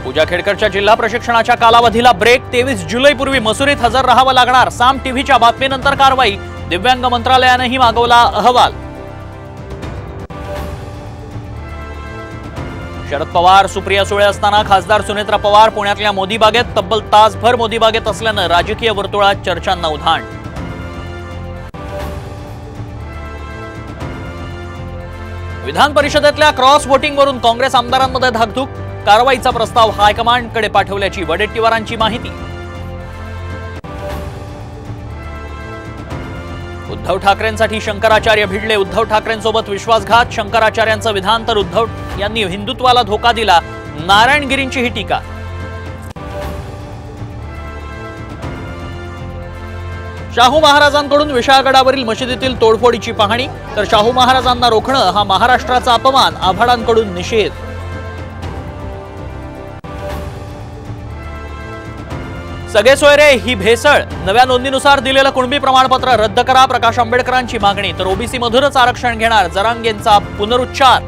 पूजा खेडकरच्या जिल्हा प्रशिक्षणाच्या कालावधीला ब्रेक 23 जुलैपूर्वी मसुरीत हजर राहावं लागणार। साम टीव्हीच्या बातमीनंतर कारवाई। दिव्यांग मंत्रालयानेही मागवला अहवाल। शरद पवार सुप्रिया सुळे असताना खासदार सुनेत्रा पवार पुण्यातल्या मोदी बागेत तब्बल तासभर मोदी बागेत असल्यानं राजकीय वर्तुळात चर्चांना उधाण। विधान परिषदेतल्या क्रॉस वोटिंगवरून काँग्रेस आमदारांमध्ये धाकधूक। कारवाईचा प्रस्ताव हायकमांडकडे पाठवल्याची वडेट्टीवारांची माहिती। उद्धव ठाकरेंसाठी शंकराचार्य भिडले। उद्धव ठाकरेंसोबत विश्वासघात। शंकराचार्यांचं विधान तर उद्धव यांनी हिंदुत्वाला धोका दिला। नारायणगिरींची ही टीका। शाहू महाराजांकडून विशाळगडावरील मशिदीतील तोडफोडीची पाहणी। तर शाहू महाराजांना रोखणं हा महाराष्ट्राचा अपमान। आव्हाडांकडून निषेध। सगळे सोयरे ही भेसळ। नव्या नोंदणीनुसार दिलेलं कुणबी प्रमाणपत्र रद्द करा। प्रकाश आंबेडकरांची मागणी। तर ओबीसी मधूनच आरक्षण घेणार। जरांगेंचा पुनरुच्चार।